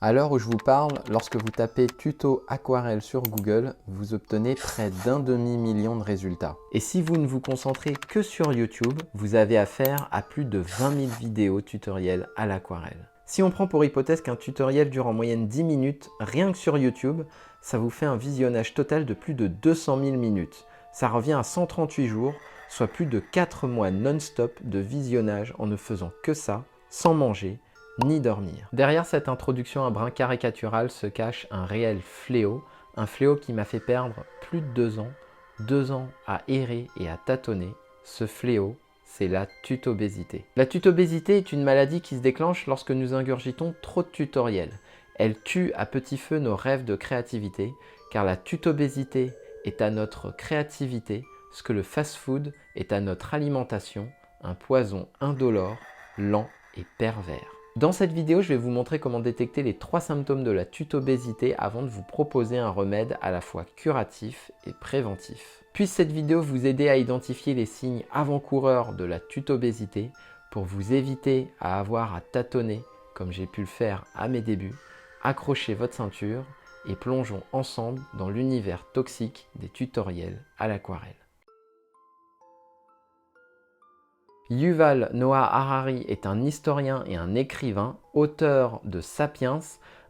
À l'heure où je vous parle, lorsque vous tapez tuto aquarelle sur Google, vous obtenez près d'un demi-million de résultats. Et si vous ne vous concentrez que sur YouTube, vous avez affaire à plus de 20 000 vidéos tutoriels à l'aquarelle. Si on prend pour hypothèse qu'un tutoriel dure en moyenne 10 minutes, rien que sur YouTube, ça vous fait un visionnage total de plus de 200 000 minutes. Ça revient à 138 jours, soit plus de 4 mois non-stop de visionnage en ne faisant que ça, sans manger, ni dormir. Derrière cette introduction un brin caricatural se cache un réel fléau, un fléau qui m'a fait perdre plus de 2 ans à errer et à tâtonner. Ce fléau, c'est la tutobésité. La tutobésité est une maladie qui se déclenche lorsque nous ingurgitons trop de tutoriels. Elle tue à petit feu nos rêves de créativité, car la tutobésité est à notre créativité ce que le fast-food est à notre alimentation, un poison indolore, lent et pervers. Dans cette vidéo, je vais vous montrer comment détecter les 3 symptômes de la tutobésité avant de vous proposer un remède à la fois curatif et préventif. Puisse cette vidéo vous aider à identifier les signes avant-coureurs de la tutobésité pour vous éviter à avoir à tâtonner comme j'ai pu le faire à mes débuts. Accrochez votre ceinture et plongeons ensemble dans l'univers toxique des tutoriels à l'aquarelle. Yuval Noah Harari est un historien et un écrivain, auteur de Sapiens,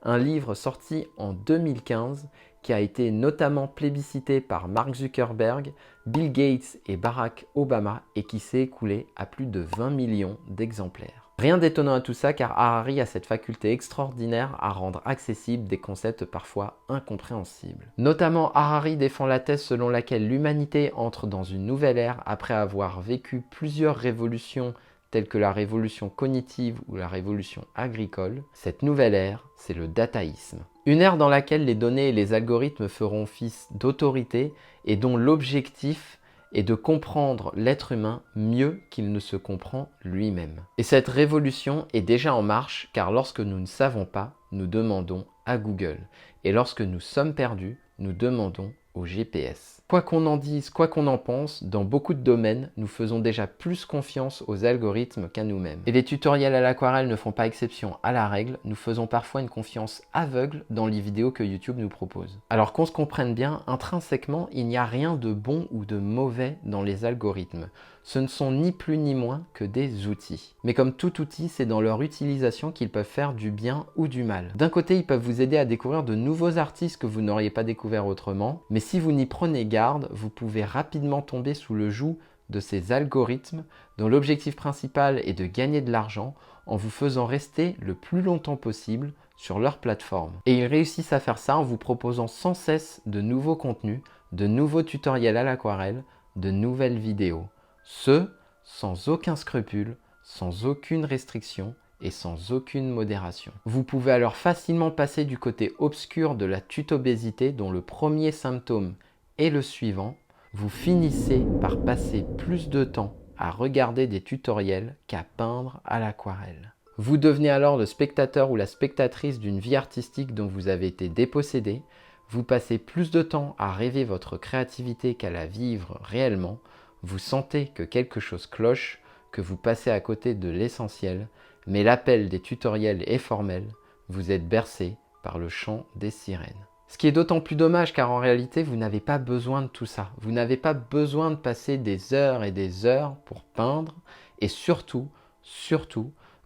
un livre sorti en 2015 qui a été notamment plébiscité par Mark Zuckerberg, Bill Gates et Barack Obama et qui s'est écoulé à plus de 20 millions d'exemplaires. Rien d'étonnant à tout ça car Harari a cette faculté extraordinaire à rendre accessibles des concepts parfois incompréhensibles. Notamment, Harari défend la thèse selon laquelle l'humanité entre dans une nouvelle ère après avoir vécu plusieurs révolutions telles que la révolution cognitive ou la révolution agricole. Cette nouvelle ère, c'est le dataïsme. Une ère dans laquelle les données et les algorithmes feront office d'autorité et dont l'objectif et de comprendre l'être humain mieux qu'il ne se comprend lui-même. Et cette révolution est déjà en marche car lorsque nous ne savons pas, nous demandons à Google. Et lorsque nous sommes perdus, nous demandons au GPS. Quoi qu'on en dise, quoi qu'on en pense, dans beaucoup de domaines, nous faisons déjà plus confiance aux algorithmes qu'à nous-mêmes. Et les tutoriels à l'aquarelle ne font pas exception à la règle, nous faisons parfois une confiance aveugle dans les vidéos que YouTube nous propose. Alors qu'on se comprenne bien, intrinsèquement, il n'y a rien de bon ou de mauvais dans les algorithmes. Ce ne sont ni plus ni moins que des outils. Mais comme tout outil, c'est dans leur utilisation qu'ils peuvent faire du bien ou du mal. D'un côté, ils peuvent vous aider à découvrir de nouveaux artistes que vous n'auriez pas découverts autrement, mais si vous n'y prenez garde, vous pouvez rapidement tomber sous le joug de ces algorithmes dont l'objectif principal est de gagner de l'argent en vous faisant rester le plus longtemps possible sur leur plateforme. Et ils réussissent à faire ça en vous proposant sans cesse de nouveaux contenus, de nouveaux tutoriels à l'aquarelle, de nouvelles vidéos. Ce, sans aucun scrupule, sans aucune restriction et sans aucune modération. Vous pouvez alors facilement passer du côté obscur de la tutobésité dont le premier symptôme est le suivant. Vous finissez par passer plus de temps à regarder des tutoriels qu'à peindre à l'aquarelle. Vous devenez alors le spectateur ou la spectatrice d'une vie artistique dont vous avez été dépossédé. Vous passez plus de temps à rêver votre créativité qu'à la vivre réellement. Vous sentez que quelque chose cloche, que vous passez à côté de l'essentiel, mais l'appel des tutoriels est formel, vous êtes bercé par le chant des sirènes. Ce qui est d'autant plus dommage car en réalité, vous n'avez pas besoin de tout ça. Vous n'avez pas besoin de passer des heures et des heures pour peindre et surtout,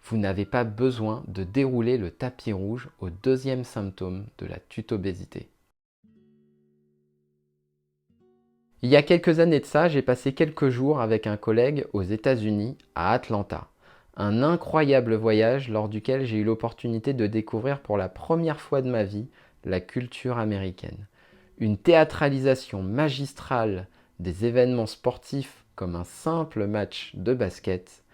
vous n'avez pas besoin de dérouler le tapis rouge au deuxième symptôme de la tutobésité. Il y a quelques années de ça, j'ai passé quelques jours avec un collègue aux États-Unis, à Atlanta. Un incroyable voyage lors duquel j'ai eu l'opportunité de découvrir pour la première fois de ma vie la culture américaine. Une théâtralisation magistrale des événements sportifs comme un simple match de basket,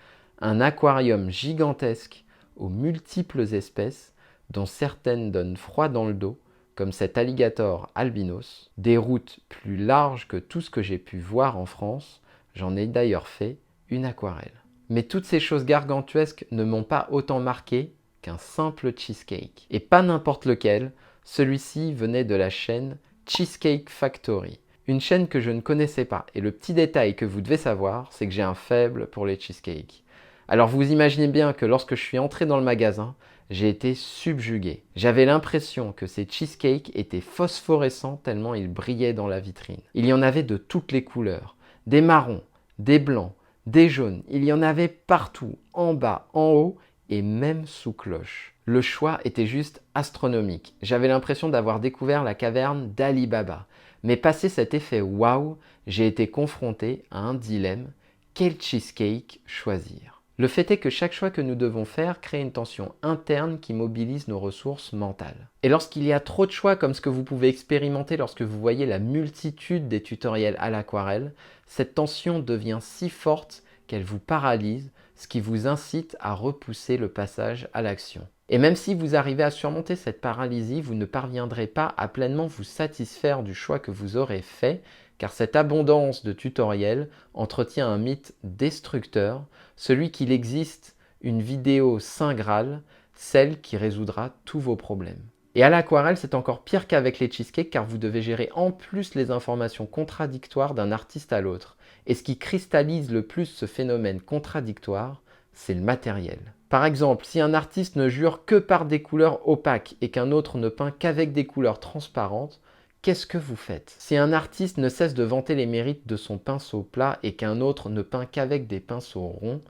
un aquarium gigantesque aux multiples espèces dont certaines donnent froid dans le dos, comme cet alligator albinos, des routes plus larges que tout ce que j'ai pu voir en France, j'en ai d'ailleurs fait une aquarelle. Mais toutes ces choses gargantuesques ne m'ont pas autant marqué qu'un simple cheesecake. Et pas n'importe lequel, celui-ci venait de la chaîne Cheesecake Factory, une chaîne que je ne connaissais pas. Et le petit détail que vous devez savoir, c'est que j'ai un faible pour les cheesecakes. Alors vous imaginez bien que lorsque je suis entré dans le magasin, j'ai été subjugué. J'avais l'impression que ces cheesecakes étaient phosphorescents tellement ils brillaient dans la vitrine. Il y en avait de toutes les couleurs, des marrons, des blancs, des jaunes, il y en avait partout, en bas, en haut et même sous cloche. Le choix était juste astronomique. J'avais l'impression d'avoir découvert la caverne d'Ali Baba. Mais passé cet effet waouh, j'ai été confronté à un dilemme. Quel cheesecake choisir? Le fait est que chaque choix que nous devons faire crée une tension interne qui mobilise nos ressources mentales. Et lorsqu'il y a trop de choix comme ce que vous pouvez expérimenter lorsque vous voyez la multitude des tutoriels à l'aquarelle, cette tension devient si forte qu'elle vous paralyse, ce qui vous incite à repousser le passage à l'action. Et même si vous arrivez à surmonter cette paralysie, vous ne parviendrez pas à pleinement vous satisfaire du choix que vous aurez fait, car cette abondance de tutoriels entretient un mythe destructeur, celui qu'il existe une vidéo Saint Graal, celle qui résoudra tous vos problèmes. Et à l'aquarelle, c'est encore pire qu'avec les cheesecakes car vous devez gérer en plus les informations contradictoires d'un artiste à l'autre. Et ce qui cristallise le plus ce phénomène contradictoire, c'est le matériel. Par exemple, si un artiste ne jure que par des couleurs opaques et qu'un autre ne peint qu'avec des couleurs transparentes, qu'est-ce que vous faites? Si un artiste ne cesse de vanter les mérites de son pinceau plat et qu'un autre ne peint qu'avec des pinceaux ronds,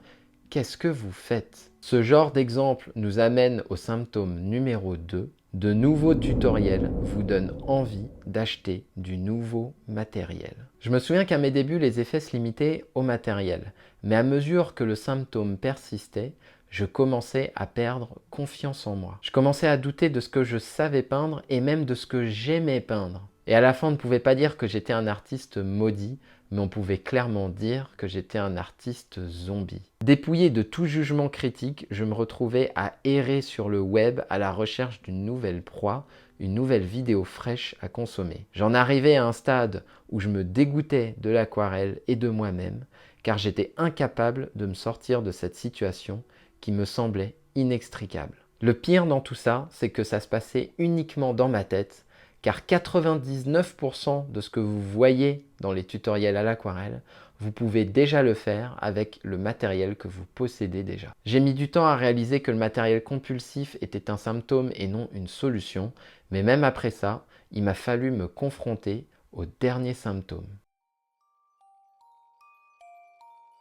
qu'est-ce que vous faites? Ce genre d'exemple nous amène au symptôme numéro 2. De nouveaux tutoriels vous donnent envie d'acheter du nouveau matériel. Je me souviens qu'à mes débuts, les effets se limitaient au matériel. Mais à mesure que le symptôme persistait, je commençais à perdre confiance en moi. Je commençais à douter de ce que je savais peindre et même de ce que j'aimais peindre. Et à la fin, on ne pouvait pas dire que j'étais un artiste maudit, mais on pouvait clairement dire que j'étais un artiste zombie. Dépouillé de tout jugement critique, je me retrouvais à errer sur le web à la recherche d'une nouvelle proie, une nouvelle vidéo fraîche à consommer. J'en arrivais à un stade où je me dégoûtais de l'aquarelle et de moi-même, car j'étais incapable de me sortir de cette situation qui me semblait inextricable. Le pire dans tout ça, c'est que ça se passait uniquement dans ma tête, car 99% de ce que vous voyez dans les tutoriels à l'aquarelle, vous pouvez déjà le faire avec le matériel que vous possédez déjà. J'ai mis du temps à réaliser que le matériel compulsif était un symptôme et non une solution, mais même après ça, il m'a fallu me confronter au dernier symptôme.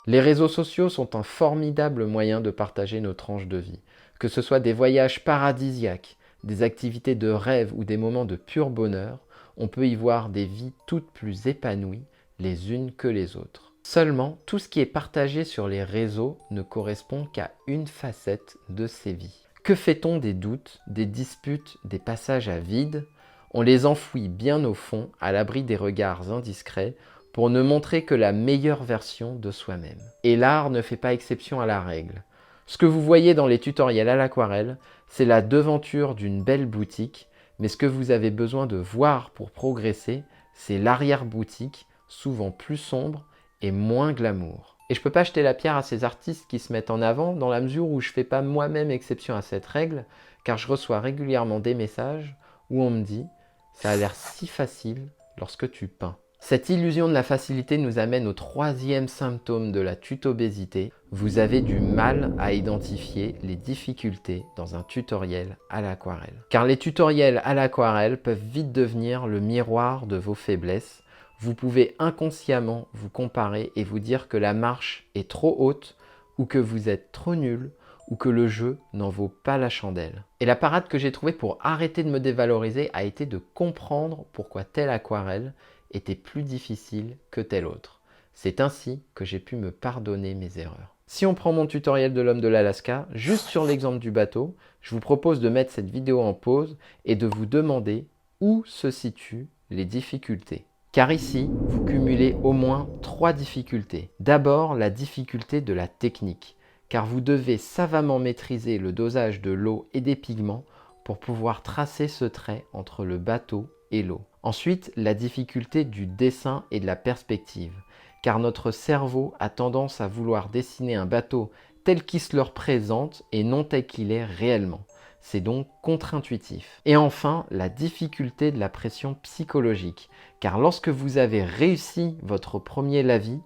Les réseaux sociaux sont un formidable moyen de partager nos tranches de vie, que ce soit des voyages paradisiaques, des activités de rêve ou des moments de pur bonheur, on peut y voir des vies toutes plus épanouies les unes que les autres. Seulement, tout ce qui est partagé sur les réseaux ne correspond qu'à une facette de ces vies. Que fait-on des doutes, des disputes, des passages à vide? On les enfouit bien au fond, à l'abri des regards indiscrets, pour ne montrer que la meilleure version de soi-même. Et l'art ne fait pas exception à la règle. Ce que vous voyez dans les tutoriels à l'aquarelle, c'est la devanture d'une belle boutique, mais ce que vous avez besoin de voir pour progresser, c'est l'arrière-boutique, souvent plus sombre et moins glamour. Et je ne peux pas jeter la pierre à ces artistes qui se mettent en avant dans la mesure où je ne fais pas moi-même exception à cette règle, car je reçois régulièrement des messages où on me dit « ça a l'air si facile lorsque tu peins ». Cette illusion de la facilité nous amène au troisième symptôme de la tutobésité. Vous avez du mal à identifier les difficultés dans un tutoriel à l'aquarelle. Car les tutoriels à l'aquarelle peuvent vite devenir le miroir de vos faiblesses. Vous pouvez inconsciemment vous comparer et vous dire que la marche est trop haute ou que vous êtes trop nul ou que le jeu n'en vaut pas la chandelle. Et la parade que j'ai trouvée pour arrêter de me dévaloriser a été de comprendre pourquoi telle aquarelle était plus difficile que telle autre. C'est ainsi que j'ai pu me pardonner mes erreurs. Si on prend mon tutoriel de l'homme de l'Alaska, juste sur l'exemple du bateau, je vous propose de mettre cette vidéo en pause et de vous demander où se situent les difficultés. Car ici, vous cumulez au moins 3 difficultés. D'abord, la difficulté de la technique, car vous devez savamment maîtriser le dosage de l'eau et des pigments pour pouvoir tracer ce trait entre le bateau et l'eau. Ensuite, la difficulté du dessin et de la perspective, car notre cerveau a tendance à vouloir dessiner un bateau tel qu'il se leur présente et non tel qu'il est réellement. C'est donc contre-intuitif. Et enfin, la difficulté de la pression psychologique, car lorsque vous avez réussi votre premier lavis,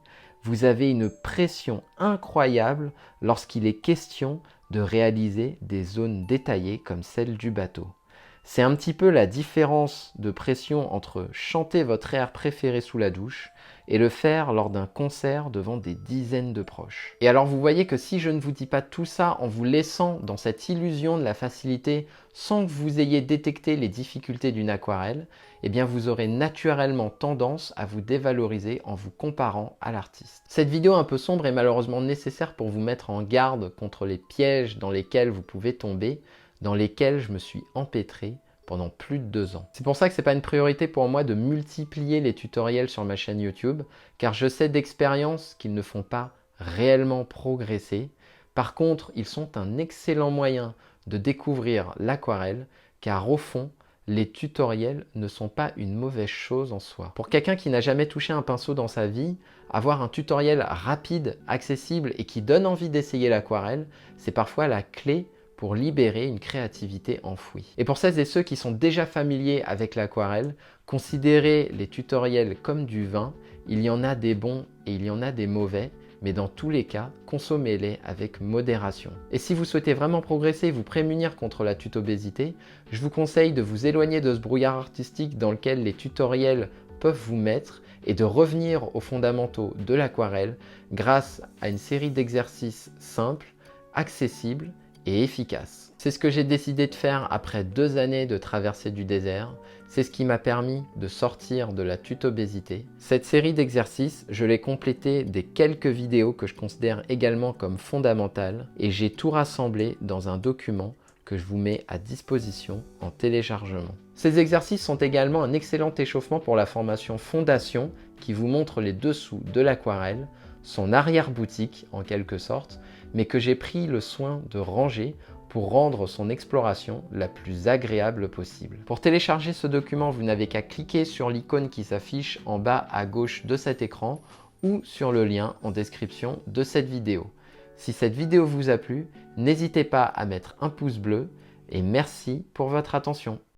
vous avez une pression incroyable lorsqu'il est question de réaliser des zones détaillées comme celle du bateau. C'est un petit peu la différence de pression entre chanter votre air préféré sous la douche et le faire lors d'un concert devant des dizaines de proches. Et alors vous voyez que si je ne vous dis pas tout ça en vous laissant dans cette illusion de la facilité sans que vous ayez détecté les difficultés d'une aquarelle, eh bien vous aurez naturellement tendance à vous dévaloriser en vous comparant à l'artiste. Cette vidéo un peu sombre est malheureusement nécessaire pour vous mettre en garde contre les pièges dans lesquels vous pouvez tomber, dans lesquels je me suis empêtré pendant plus de 2 ans. C'est pour ça que ce n'est pas une priorité pour moi de multiplier les tutoriels sur ma chaîne YouTube, car je sais d'expérience qu'ils ne font pas réellement progresser. Par contre, ils sont un excellent moyen de découvrir l'aquarelle, car au fond, les tutoriels ne sont pas une mauvaise chose en soi. Pour quelqu'un qui n'a jamais touché un pinceau dans sa vie, avoir un tutoriel rapide, accessible et qui donne envie d'essayer l'aquarelle, c'est parfois la clé pour libérer une créativité enfouie. Et pour celles et ceux qui sont déjà familiers avec l'aquarelle, considérez les tutoriels comme du vin. Il y en a des bons et il y en a des mauvais, mais dans tous les cas, consommez-les avec modération. Et si vous souhaitez vraiment progresser et vous prémunir contre la tutobésité, je vous conseille de vous éloigner de ce brouillard artistique dans lequel les tutoriels peuvent vous mettre et de revenir aux fondamentaux de l'aquarelle grâce à une série d'exercices simples, accessibles et efficace. C'est ce que j'ai décidé de faire après 2 années de traversée du désert. C'est ce qui m'a permis de sortir de la tutobésité. Cette série d'exercices, je l'ai complétée des quelques vidéos que je considère également comme fondamentales et j'ai tout rassemblé dans un document que je vous mets à disposition en téléchargement. Ces exercices sont également un excellent échauffement pour la formation Fondation qui vous montre les dessous de l'aquarelle, son arrière-boutique en quelque sorte, mais que j'ai pris le soin de ranger pour rendre son exploration la plus agréable possible. Pour télécharger ce document, vous n'avez qu'à cliquer sur l'icône qui s'affiche en bas à gauche de cet écran ou sur le lien en description de cette vidéo. Si cette vidéo vous a plu, n'hésitez pas à mettre un pouce bleu et merci pour votre attention.